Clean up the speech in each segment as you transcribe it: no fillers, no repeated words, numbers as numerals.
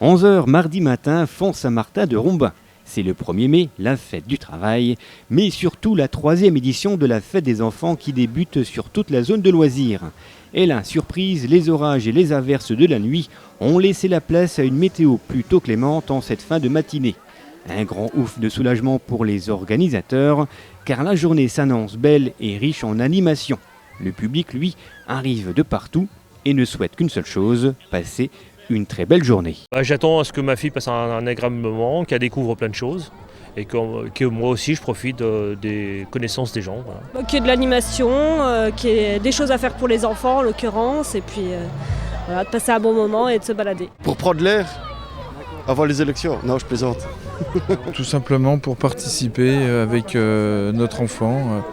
11 heures mardi matin, Font Saint-Martin de Rombin. C'est le 1er mai, la fête du travail, mais surtout la 3e édition de la fête des enfants qui débute sur toute la zone de loisirs. Et là, surprise, les orages et les averses de la nuit ont laissé la place à une météo plutôt clémente en cette fin de matinée. Un grand ouf de soulagement pour les organisateurs, car la journée s'annonce belle et riche en animations. Le public, lui, arrive de partout et ne souhaite qu'une seule chose, passer une très belle journée. J'attends à ce que ma fille passe un agréable moment, qu'elle découvre plein de choses et que moi aussi je profite des connaissances des gens. Voilà. Qu'il y ait de l'animation, qu'il y ait des choses à faire pour les enfants en l'occurrence, et puis voilà, de passer un bon moment et de se balader. Pour prendre l'air avant les élections. Non, je plaisante. Tout simplement pour participer avec notre enfant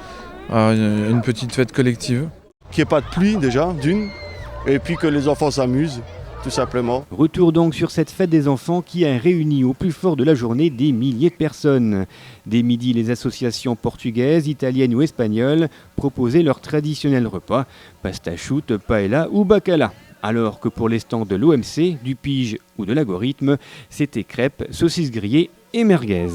à une petite fête collective. Qu'il n'y ait pas de pluie déjà, d'une, et puis que les enfants s'amusent. Tout simplement. Retour donc sur cette fête des enfants qui a réuni au plus fort de la journée des milliers de personnes. Dès midi, les associations portugaises, italiennes ou espagnoles proposaient leur traditionnel repas, pasta choute, paella ou bacala. Alors que pour les stands de l'OMC, du Pige ou de l'Algorithme, c'était crêpes, saucisses grillées et merguez.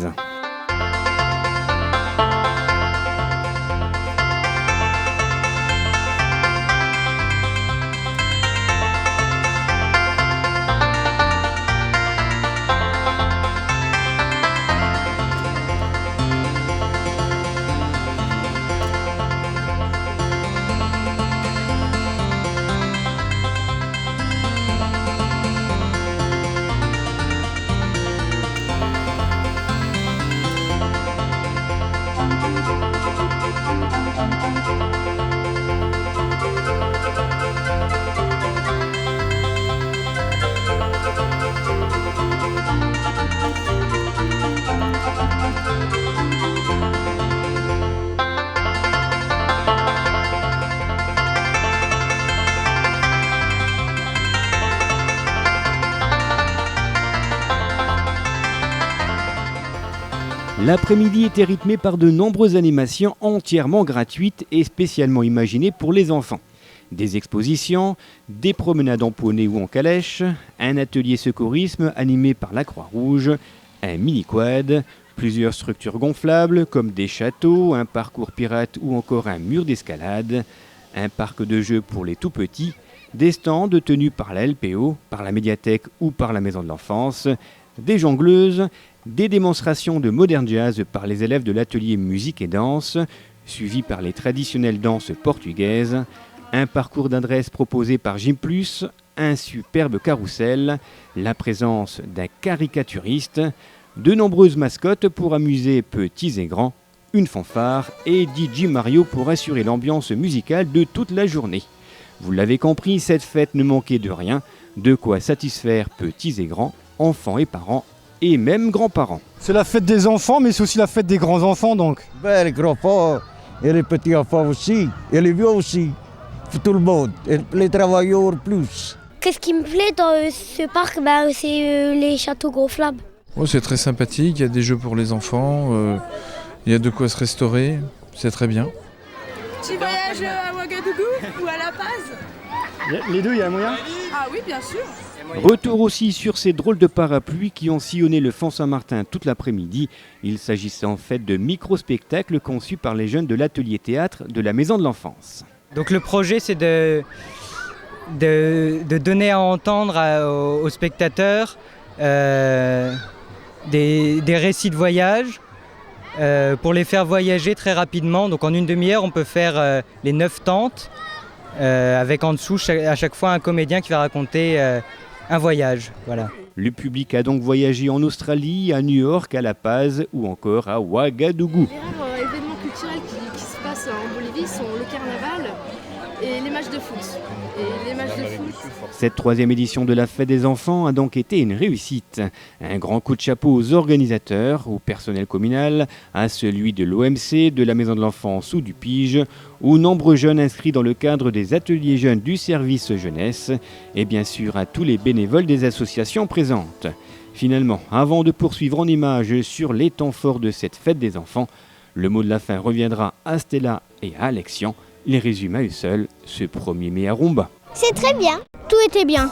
L'après-midi était rythmé par de nombreuses animations entièrement gratuites et spécialement imaginées pour les enfants. Des expositions, des promenades en poney ou en calèche, un atelier secourisme animé par la Croix-Rouge, un mini-quad, plusieurs structures gonflables comme des châteaux, un parcours pirate ou encore un mur d'escalade, un parc de jeux pour les tout-petits, des stands tenus par la LPO, par la médiathèque ou par la maison de l'enfance, des jongleuses, des démonstrations de modern jazz par les élèves de l'atelier musique et danse, suivis par les traditionnelles danses portugaises, un parcours d'adresse proposé par Gym+, un superbe carrousel, la présence d'un caricaturiste, de nombreuses mascottes pour amuser petits et grands, une fanfare et DJ Mario pour assurer l'ambiance musicale de toute la journée. Vous l'avez compris, cette fête ne manquait de rien, de quoi satisfaire petits et grands, enfants et parents, et même grands-parents. C'est la fête des enfants, mais c'est aussi la fête des grands-enfants, donc. Les grands-enfants et les petits-enfants aussi, et les vieux aussi, tout le monde, et les travailleurs plus. Qu'est-ce qui me plaît dans ce parc, c'est les châteaux gonflables. Oh, c'est très sympathique, il y a des jeux pour les enfants, il y a de quoi se restaurer, c'est très bien. Tu voyages à Ouagadougou ou à La Paz? Les deux, il y a un moyen? Ah oui, bien sûr. Retour aussi sur ces drôles de parapluies qui ont sillonné le Font Saint-Martin toute l'après-midi. Il s'agissait en fait de micro-spectacles conçus par les jeunes de l'atelier théâtre de la Maison de l'Enfance. Donc le projet, c'est de donner à entendre aux spectateurs des récits de voyage pour les faire voyager très rapidement. Donc en une demi-heure, on peut faire les 9 tentes avec en dessous à chaque fois un comédien qui va raconter un voyage. Voilà. Le public a donc voyagé en Australie, à New York, à La Paz ou encore à Ouagadougou. Les rares événements culturels qui se passent en Bolivie sont le carnaval et les matchs de foot. Cette 3e édition de la Fête des enfants a donc été une réussite. Un grand coup de chapeau aux organisateurs, au personnel communal, à celui de l'OMC, de la Maison de l'Enfance ou du Pige, aux nombreux jeunes inscrits dans le cadre des ateliers jeunes du service jeunesse et bien sûr à tous les bénévoles des associations présentes. Finalement, avant de poursuivre en images sur les temps forts de cette Fête des enfants, le mot de la fin reviendra à Stella et à Alexian. Les résume à eux seuls ce 1er mai à Rombin. C'est très bien, tout était bien.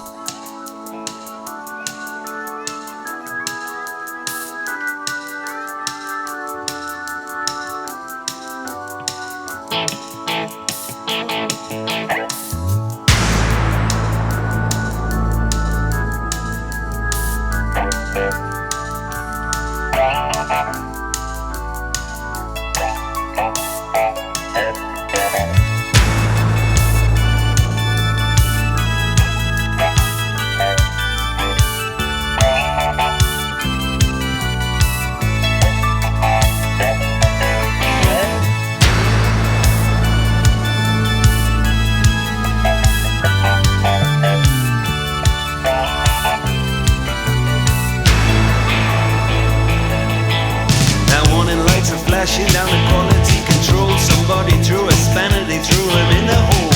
chasing down the quality control. Somebody threw a spanner, they threw him in the hole.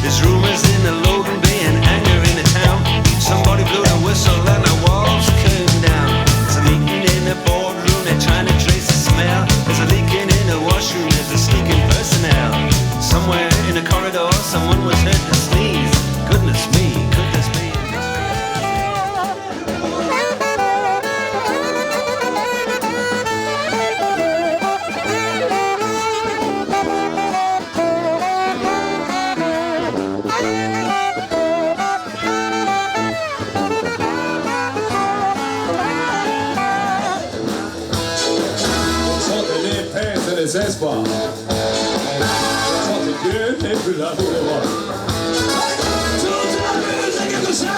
There's rumors in the Logan Bay and anger in the town. Somebody blew the whistle and the walls came down. There's a meeting in the boardroom, they're trying to trace the smell. There's a leaking in the washroom, there's a sneaking personnel. Somewhere in a corridor, someone was heard to sneeze. Goodness me, could this be? Les espoirs. Chantez Dieu n'est plus là pour les rois. Toute la musique que j'aime,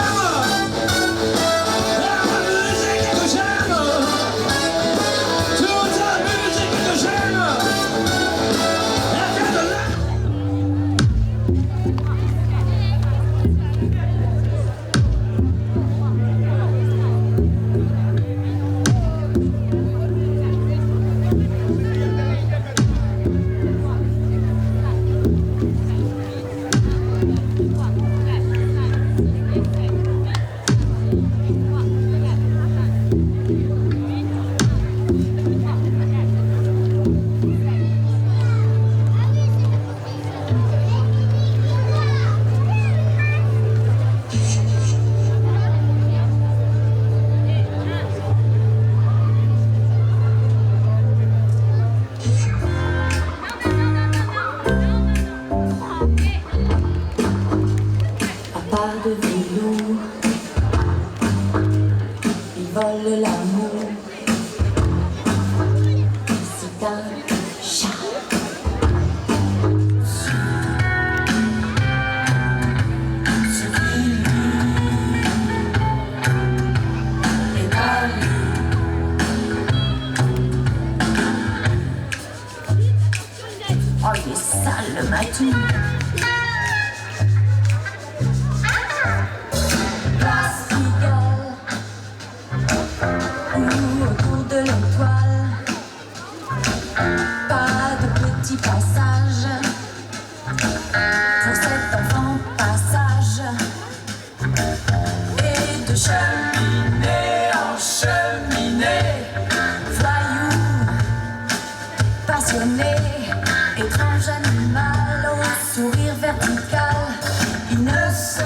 la musique que j'aime, toute la musique que j'aime, elle vient de là. De velours, ils volent l'amour. C'est un chat. Sur une et Paris. Oh, il est sale le matou. Autour de l'étoile, pas de petit passage pour cet enfant passage et de cheminée en cheminée, voyou, passionné, étrange animal au sourire vertical, il ne se